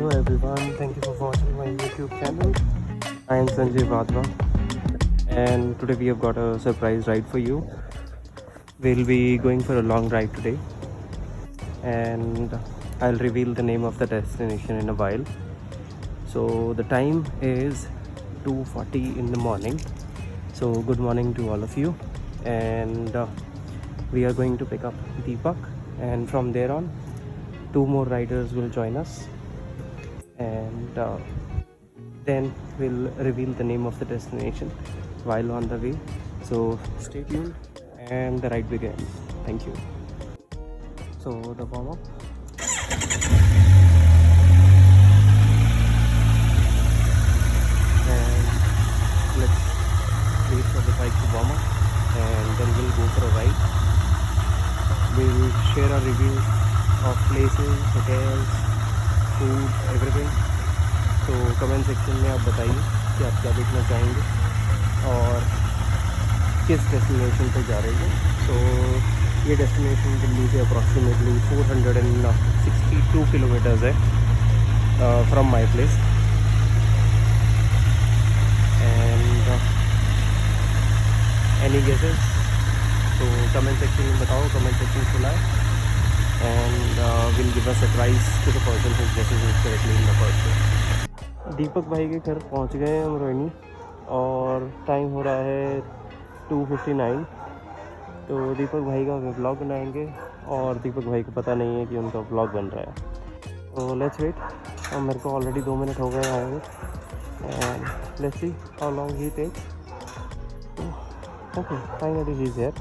Hello everyone, thank you for watching my YouTube channel. I am Sanjay Vadva and today we have got a surprise ride for you. We'll be going for a long ride today and I'll reveal the name of the destination in a while. So the time is 2:40 in the morning. So good morning to all of you, and we are going to pick up Deepak, and from there on 2 more riders will join us, and then we'll reveal the name of the destination while on the way. So stay tuned and the ride begins. Thank you. So the warm up. And let's wait for the bike to warm up and then we'll go for a ride. We'll share our reviews of places, hotels, food, everything. तो comment section में आप बताइए कि आप क्या देखना चाहेंगे और किस डेस्टिनेशन पे जा रहे हैं. तो ये डेस्टिनेशन दिल्ली से अप्रॉक्सीमेटली 462 किलोमीटर्स है from my place. And any guesses? तो कमेंट सेक्शन में बताओ. कमेंट सेक्शन खुला है and will give a surprise to the person who guesses it correctly in the first place. दीपक भाई के घर पहुंच गए हैं हम रोहिणी और टाइम हो रहा है 2:59. तो दीपक भाई का व्लॉग बनाएंगे और दीपक भाई को पता नहीं है कि उनका व्लॉग बन रहा है. तो लेट्स वेट. और मेरे को ऑलरेडी 2 मिनट हो गए आए हुए and let's see how long he takes. Okay, finally he is here.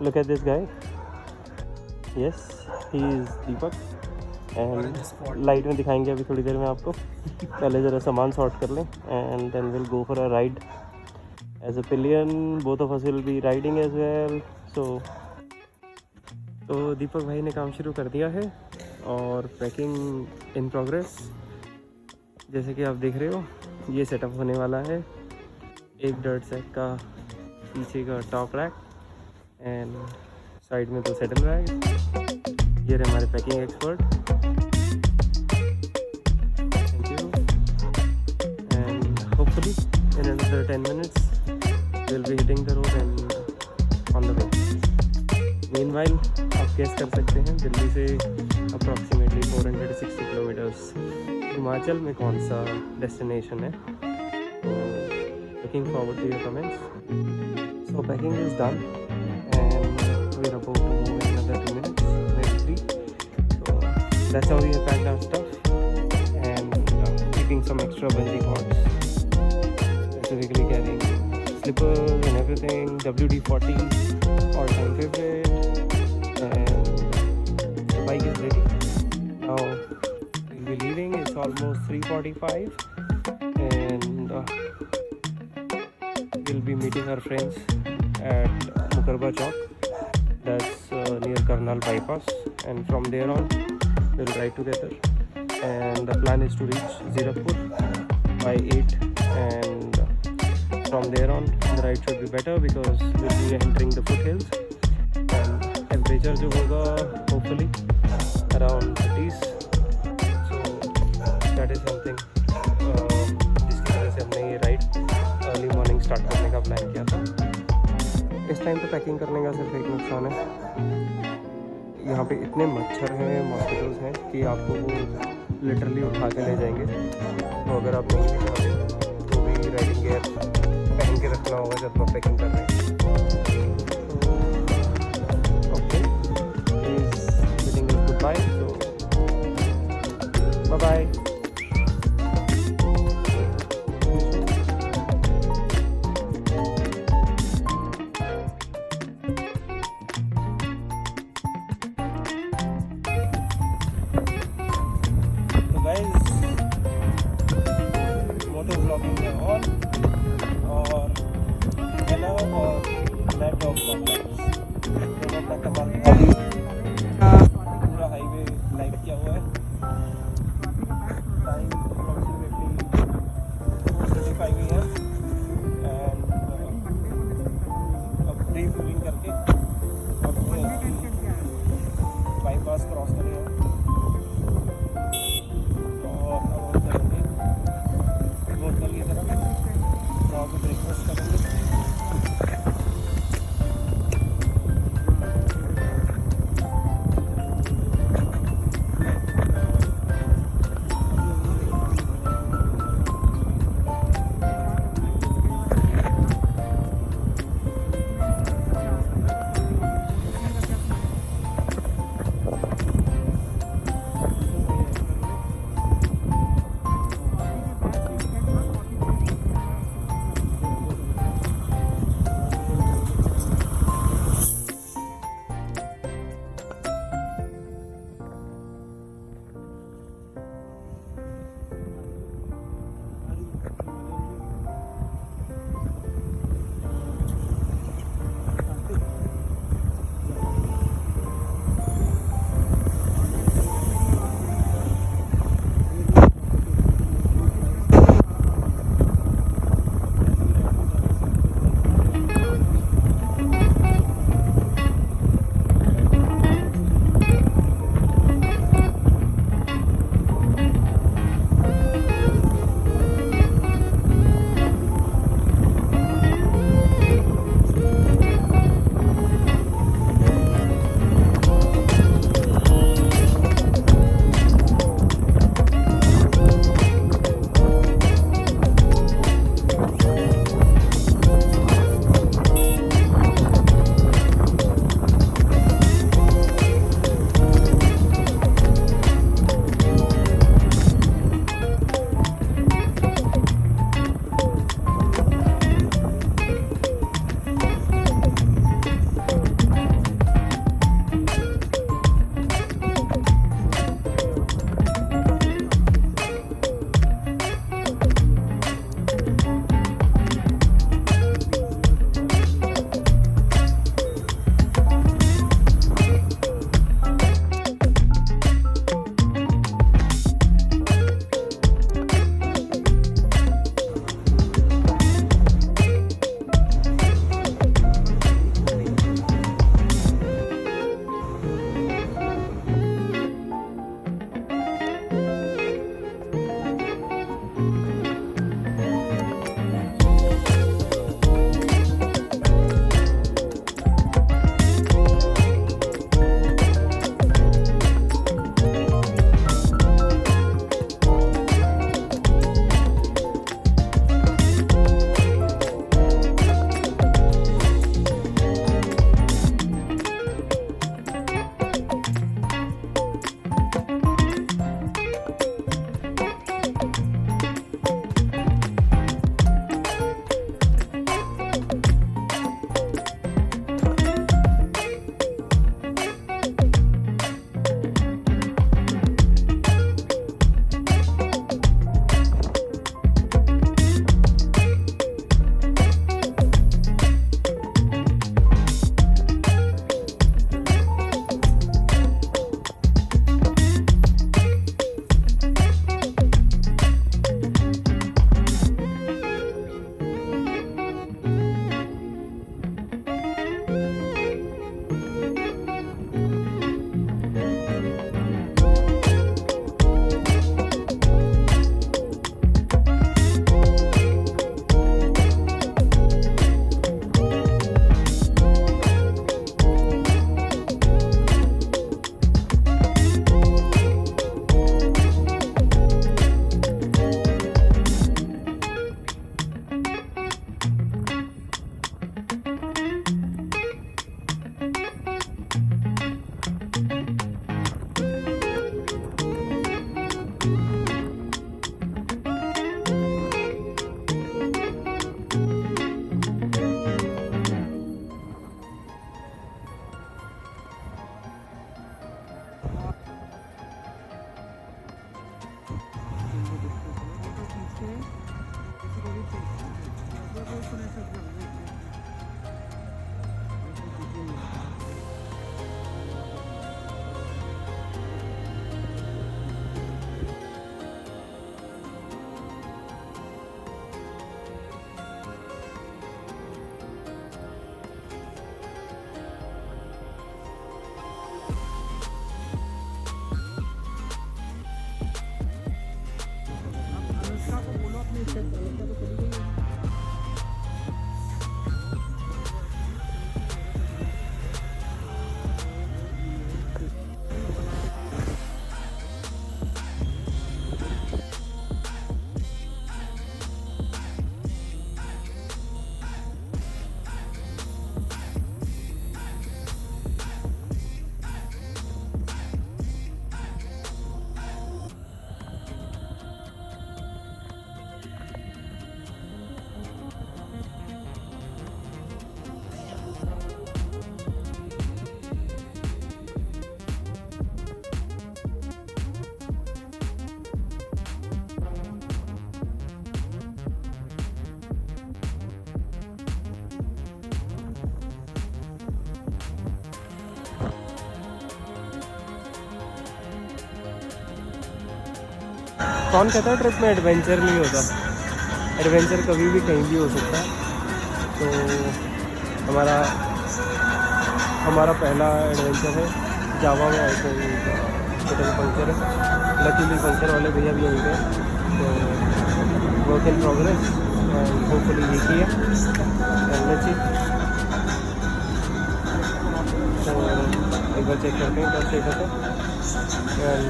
Look at this guy. Yes, he is Deepak. And light में दिखाएंगे अभी थोड़ी देर में आपको. पहले ज़रा सामान सॉर्ट कर लें and then will go for a ride as a pillion. Both of us will be riding as well. तो दीपक भाई ने काम शुरू कर दिया है और पैकिंग इन प्रोग्रेस. जैसे कि आप देख रहे हो ये सेटअप होने वाला है. एक डर्ट सेट का पीछे का टॉप रैक एंड साइड में तो सेटल रैक. ये रहे हमारे packing expert. Thank you. And hopefully in another 10 minutes we'll be hitting the road and on the way. Meanwhile आप गेस कर सकते हैं दिल्ली से अप्रॉक्सीमेटली 460 किलोमीटर्स हिमाचल में कौन सा डेस्टिनेशन है. तो looking forward to your comments. So packing is done and we're about to move in another 2 minutes, maybe 3. So that's how we have packed our stuff and keeping some extra bungee cords, specifically carrying slippers and everything. WD-40, all-time favorite. And the bike is ready. Now we'll be leaving. It's almost 3:45 and we'll be meeting our friends at Mukarba Chowk. That's near Karnal bypass, and from there on we'll ride together. And the plan is to reach Zirakpur by 8, and from there on the ride should be better because we'll be entering the foothills. And temperature जो होगा hopefully around 30s. So that is something जिसकी वजह से हमने ये ride early morning start करने का plan किया था. इस टाइम पे पैकिंग करने का सिर्फ एक नुकसान है. यहाँ पे इतने मच्छर हैं, मॉस्किटोज़ हैं कि आपको वो लिटरली उठा के ले जाएंगे. तो अगर आप नहीं ले जाते तो भी राइडिंग गियर पहन के रखना होगा जब आप पैकिंग कर रहे हैं. Okay, is biding is good bye. So bye bye. Moto blogging में ऑन और हेलो और नेट ऑफ अपना कमाल पूरा हाईवे लाइट किया हुआ है. टाइम अप्रॉक्सीमेटली 4:35 AM एंड अब रीफ्यूलिंग करके अब बाईपास क्रॉस करें और कौन कहता है ट्रिप में एडवेंचर नहीं होता? एडवेंचर कभी भी कहीं भी हो सकता है। तो हमारा पहला एडवेंचर है जावा में। ऐसे छोटा सा पंक्चर है, लकीली पंक्चर वाले भैया भी यहीं पे। तो work in progress and hopefully ये ही है। तो एक बार चेक करते हैं क्या स्टेटस है and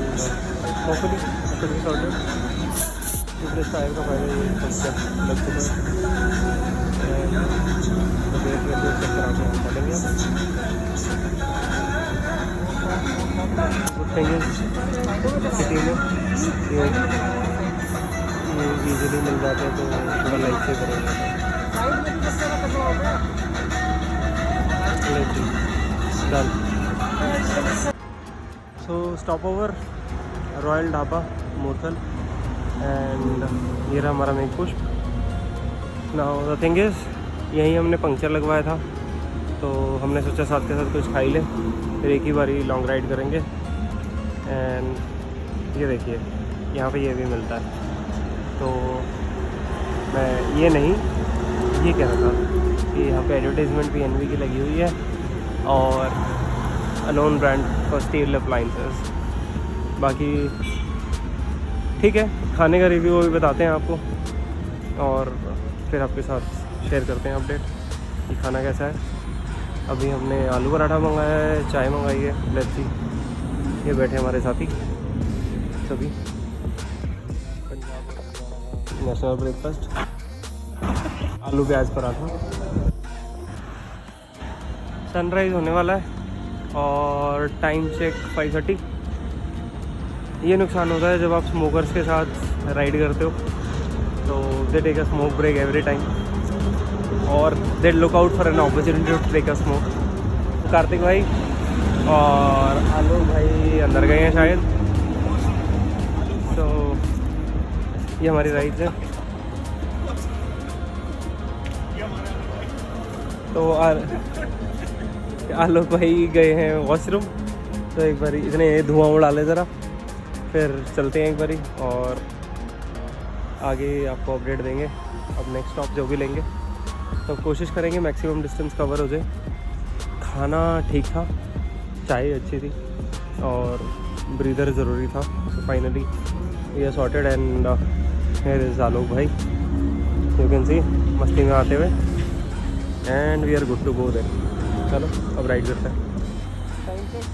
hopefully should be sorted. दूसरे टायर का फायदा ये पंक्चर लग चुका है एंड चेक करा के हम चलेंगे। गुड थिंग इज सिटी में ये ईजिली मिल जाते हैं, तो थोड़ा लाइफ से करेंगे। Done. So stop over royal dhaba Murthal and ये रहा हमारा मेन पुष्प। नाउ द थिंग इज़ यहीं हमने पंक्चर लगवाया था, तो हमने सोचा साथ के साथ कुछ खा ही ले, फिर एक ही बारी लॉन्ग राइड करेंगे। एंड ये देखिए यहाँ पे ये भी मिलता है। तो मैं ये कह रहा था कि यहाँ पे एडवर्टाइजमेंट भी एनवी की लगी हुई है और unknown brand for steel appliances. बाकी ठीक है, खाने का रिव्यू भी बताते हैं आपको और फिर आपके साथ शेयर करते हैं अपडेट कि खाना कैसा है। अभी हमने आलू पराठा मंगाया है, चाय मंगाई है, लस्सी। ये बैठे हमारे साथी सभी। नेशनल ब्रेकफास्ट आलू प्याज पराठा। सनराइज़ होने वाला है और टाइम चेक 5:30। ये नुकसान होता है जब आप स्मोकर्स के साथ राइड करते हो, तो they take a smoke break every time और they look out for an opportunity to take a smoke. Kartik भाई और आलोक भाई अंदर गए हैं शायद। तो ये हमारी राइड है। तो आलोक भाई गए हैं वॉशरूम, तो एक बारी इतने धुआं उड़ा ले ज़रा, फिर चलते हैं एक बारी और आगे आपको अपडेट देंगे। अब नेक्स्ट स्टॉप जो भी लेंगे तो कोशिश करेंगे मैक्सिमम डिस्टेंस कवर हो जाए। खाना ठीक था, चाय अच्छी थी और ब्रीदर ज़रूरी था। So finally we are sorted and here is Alok भाई, यू कैन सी मस्ती में आते हुए and we are good to go there. चलो अब राइड करते हैं। Time check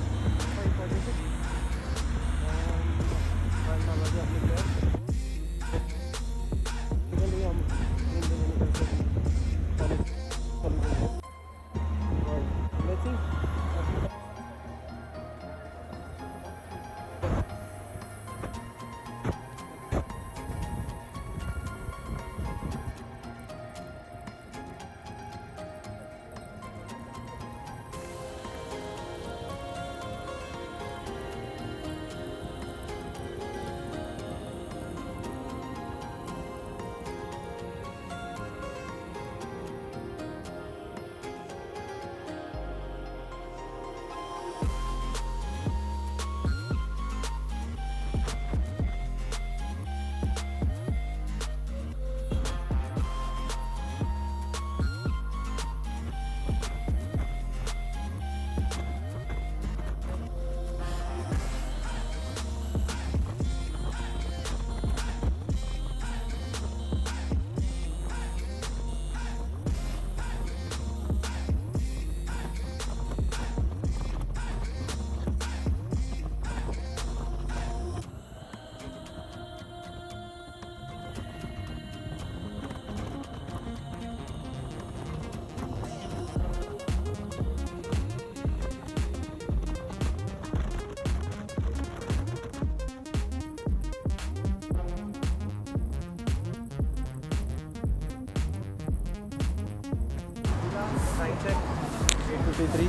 8:53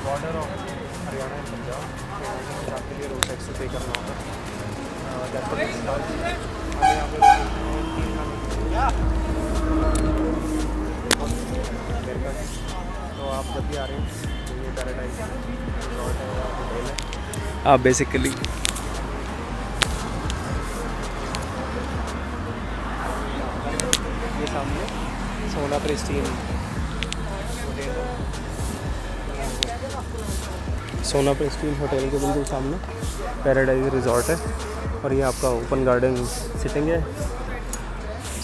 border of Haryana and Punjab के लिए रोड टैक्स पे करना होगा। हमें यहाँ पे तो आप जब भी आ रहे हैं तो ये पैराडाइज रिजॉर्ट है या होटल है। आप बेसिकली ये सामने सोना प्रेस्टीन होटल है, सोना प्रेस्टीन होटल के बिल्कुल सामने पैराडाइज रिजॉर्ट है। और ये आपका ओपन गार्डन सिटिंग है,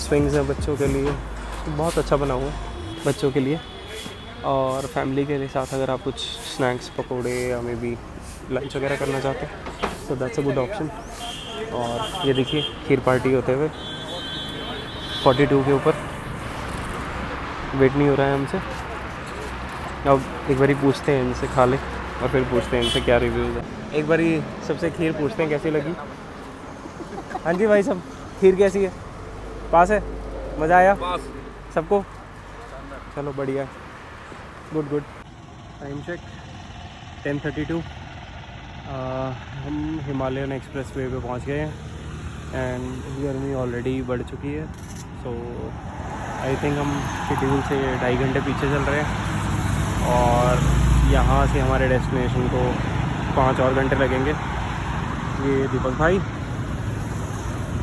स्विंग्स हैं बच्चों के लिए, बहुत अच्छा बना हुआ है बच्चों के लिए। और फैमिली के साथ अगर आप कुछ स्नैक्स पकोड़े या मे बी लंच वगैरह करना चाहते हैं तो दैट्स अ गुड ऑप्शन। और ये देखिए खीर पार्टी होते हुए 42 के ऊपर, वेट नहीं हो रहा है हमसे। अब एक बारी पूछते हैं इनसे, खा ले और फिर पूछते हैं इनसे क्या रिव्यूज़ है। एक बारी सबसे खीर पूछते हैं कैसी लगी। हाँ जी भाई साहब, खीर कैसी है? पास है? मज़ा आया सबको? चलो बढ़िया, गुड गुड। Time check 10:32। हम हिमालयन एक्सप्रेस वे पे पहुँच गए हैं एंड गर्मी ऑलरेडी बढ़ चुकी है। सो आई थिंक हम शेड्यूल से 2.5 घंटे पीछे चल रहे हैं और यहाँ से हमारे डेस्टिनेशन को 5 और घंटे लगेंगे। ये दीपक भाई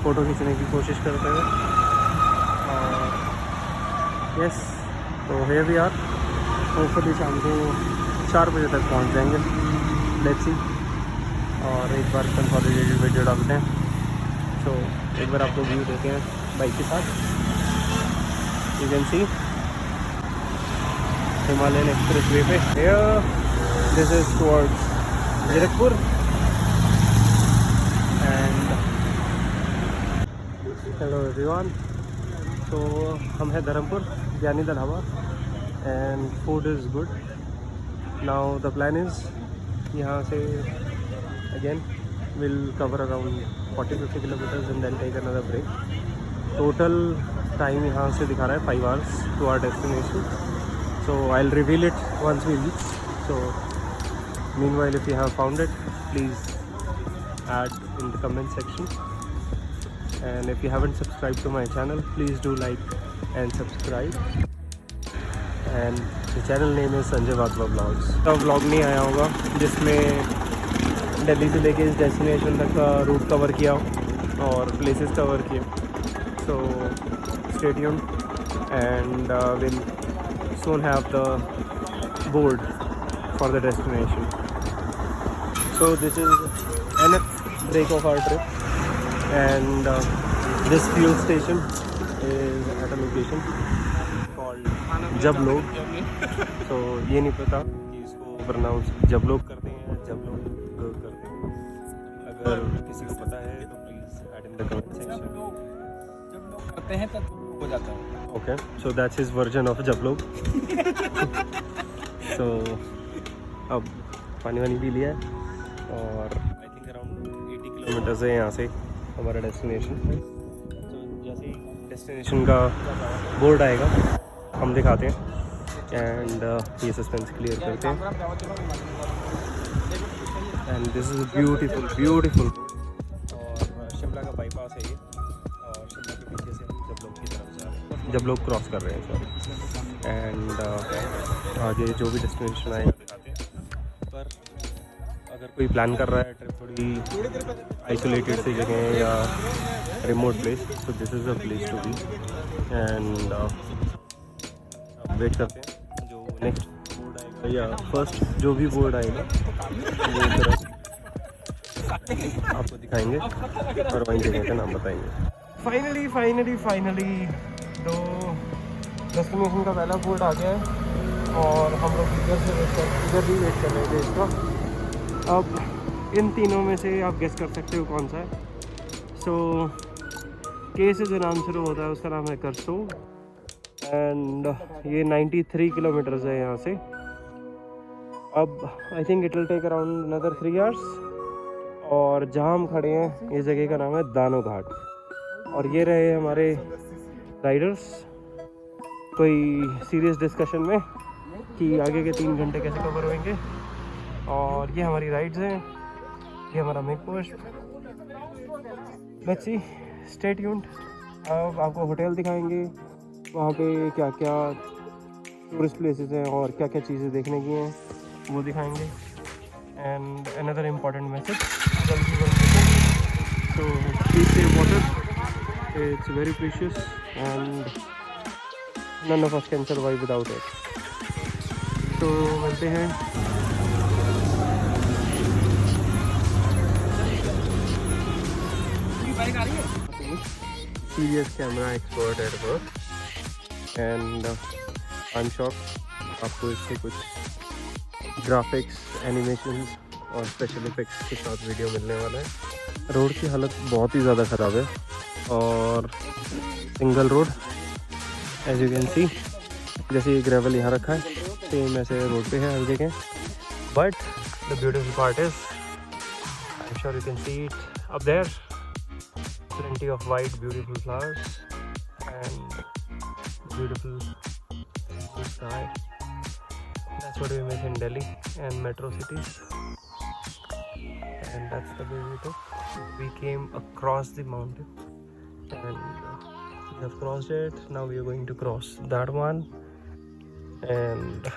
फ़ोटो खींचने की कोशिश करते हुए। और यस, तो हियर वी आर। होपफुली शाम को 4 बजे तक पहुँच जाएंगे, लेट्स सी। और एक बार कंसोलिडेटेड वीडियो डालते हैं। सो एक बार आपको व्यू देते हैं बाइक के साथ। You can see Himalayan express way पे। This is towards Zirakpur and hello everyone. तो हम हैं Dharampur, Gyani the dhaba and food is good. Now the plan is यहाँ से again will cover around 40-50 kilometres and then take another break. Total time यहाँ से दिखा रहा है 5 hours to our destination. So I'll reveal it once we reach. So meanwhile, if you have found it, please add in the comment section. And if you haven't subscribed to my channel, please do like and subscribe. And the channel name is Sanjay Vatva Vlogs. तो vlog नहीं आया होगा जिसमें दिल्ली से लेके इस destination तक का रूट कवर किया और प्लेसेस कवर किए। So stay tuned and we'll soon have the board for the destination. So this is nth break of our trip and this fuel station is at a location called Jablok. So ये नहीं पता कि इसको pronounce जबलोक करते हैं या जबलोक करते हैं। अगर किसी को पता है तो please add in the comment section. जबलोक करते हैं तब हो जाता है। Okay, so that's his version of Jablok. So अब पानी वानी पी लिया है और आई थिंक अराउंड 80 किलोमीटर्स है यहाँ से हमारा डेस्टिनेशन। तो जैसे ही डेस्टिनेशन का बोर्ड आएगा हम दिखाते हैं एंड ये सस्पेंस क्लियर करते हैं। And this is beautiful beautiful. और शिमला का बाईपास है ये और शिमला के पीछे से हम जबलोक की तरफ जा रहे हैं, जब लोग क्रॉस कर रहे हैं सॉरी। एंड आगे जो भी डेस्टिनेशन आएगा दिखाते हैं। पर अगर कोई प्लान कर रहा है ट्रिप थोड़ी आइसोलेटेड सी जगह या रिमोट प्लेस, तो this is a place to be. And wait करते हैं जो नेक्स्ट बोर्ड आएगा या फर्स्ट जो भी बोर्ड आएगा वो तरफ आपको दिखाएंगे और वहीं जगह का नाम बताएंगे। फाइनली तो डेस्टिनेशन का पहला बोर्ड आ गया है और हम लोग इधर भी वेट कर रहे थे इसका। अब इन तीनों में से आप गेस कर सकते हो कौन सा है। सो के से जो नाम शुरू होता है उसका नाम है करसोग एंड ये 93 किलोमीटर्स है यहाँ से। अब I think it will take around another 3 hours। और जहाँ हम खड़े हैं इस जगह का नाम है दानो घाट। और ये रहे हमारे राइडर्स कोई सीरियस डिस्कशन में कि आगे के 3 घंटे कैसे कवर होंगे। और ये हमारी राइड्स हैं, ये हमारा make post. Let's see, stay tuned. अब आपको होटल दिखाएंगे, वहाँ पे क्या क्या टूरिस्ट प्लेसेस हैं और क्या क्या चीज़ें देखने की हैं वो दिखाएंगे। And another important message, so please save water, it's very precious and none of us can survive without it. तो मिलते हैं। Serious camera expert at work and I am shock, आपको इससे कुछ ग्राफिक्स, एनिमेशंस और स्पेशल इफेक्ट्स के साथ video मिलने वाला है। रोड की हालत बहुत ही ज़्यादा ख़राब है और single road as you can see, जैसे ये ग्रेवल यहाँ रखा है सेम ऐसे रोड पे है हर जगह। But the beautiful part is, I am sure you can see it up there, plenty of white beautiful flowers and beautiful blue sky. That's what we miss in Delhi and metro cities, and that's the way we took. We came across the mountain and we have crossed it. Now we are going to cross that one and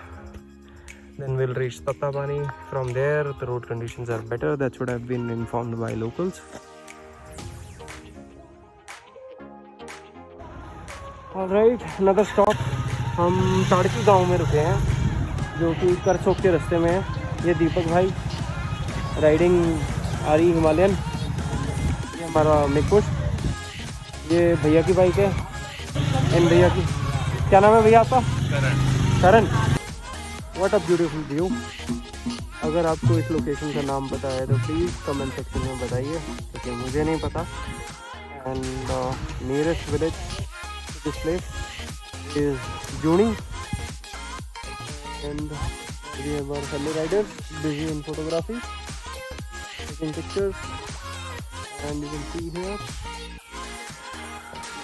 then we'll reach Tatabani. From there the road conditions are better, that's what I've been informed by locals. Alright, another stop. हम ताड़की गांव में रुके हैं जो कि करसोक के रास्ते में है। ये दीपक भाई राइडिंग आरी हिमालयन, ये हमारा मिकुश, ये भैया की बाइक है, इन भैया की, क्या नाम है भैया आपका? Karan. What a beautiful view. अगर आपको इस लोकेशन का नाम पता है तो प्लीज़ कमेंट सेक्शन में बताइए, क्योंकि मुझे नहीं पता। And nearest village this place is Juni, and we have our fellow riders busy in photography, taking pictures, and you can see here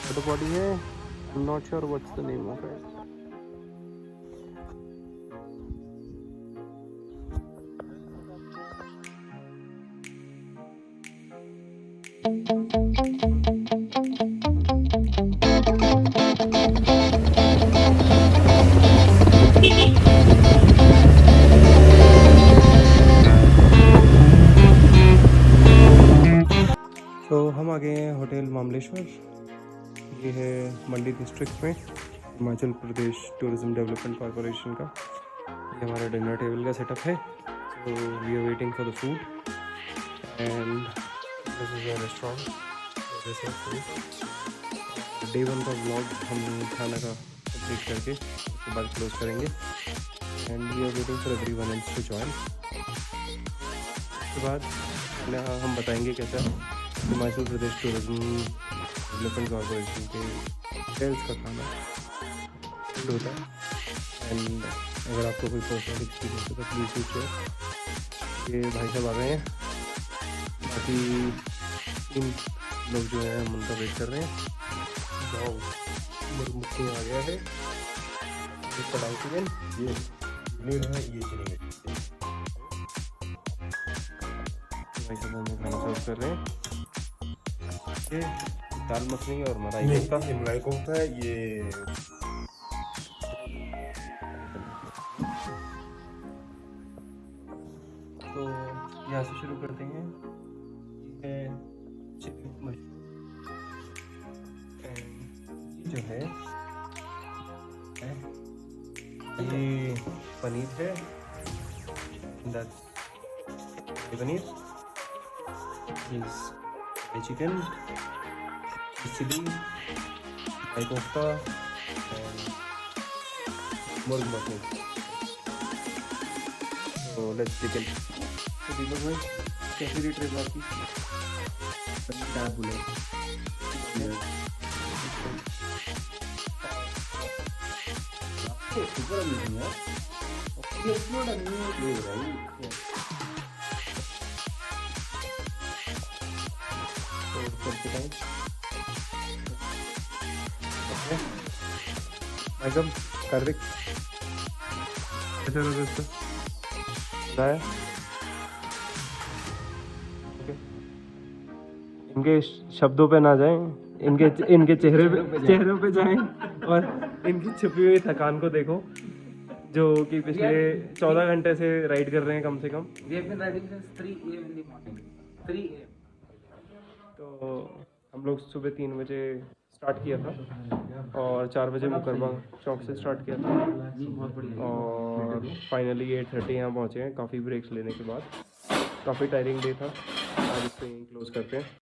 water body hai, I'm not sure what's the name of it. तो हम आ गए हैं hotel Mamleshwar, ये है Mandi district में, Himachal Pradesh tourism development corporation का। ये हमारा डिनर टेबल का सेटअप है। So we are waiting for the food and this is a restaurant. Day 1 का व्लॉग हम खाना का कंप्लीट करके उसके बाद क्लोज करेंगे and we are waiting for everyone else to join. उसके बाद हम बताएंगे कैसा Himachal Pradesh tourism development corporation के होटल्स का खाना होता है। एंड अगर आपको कोई पर्सनल एक्सपीरियंस है तो प्लीज़ डू शेयर। ये भाई साहब आ गए हैं, बाकी 3 लोग जो हैं हम उनका वेट कर रहे हैं। जाओ मुख्य आ गया है, कढ़ाई चिकन ये चलेंगे। भाई साहब हमें खाना सर्व कर रहे हैं। ये दाल मखनी और मलाई कोफ्ता है। ये तो यहाँ से शुरू करते हैं। ये है चिकन मशरूम, जो है ये पनीर है, पनीर, चिकन, चिली, मलाई कोफ्ता and मुर्ग मखनी। तो लेट्स चिकन। तो दीपक भाई कैसी रही ट्रिप आपकी? क्या बोले super amazing है। It's not a new way, right? Yeah. Kartik कैसे रहा दोस्तों? बताया इनके शब्दों पे ना जाएं, इनके चेहरों पे जाएं और इनकी छुपी हुई थकान को देखो। जो कि पिछले 14 घंटे से राइड कर रहे हैं कम से कम। We have been riding since 3 a.m. in the morning. 3 a.m. तो हम लोग सुबह 3 बजे स्टार्ट किया था और 4 बजे मुकरबा चौक से स्टार्ट किया था बहुत बढ़िया। और फाइनली 8:30 यहाँ पहुँचे हैं काफ़ी ब्रेक्स लेने के बाद। काफ़ी टायरिंग डे था, आज इसको यहीं क्लोज करते हैं।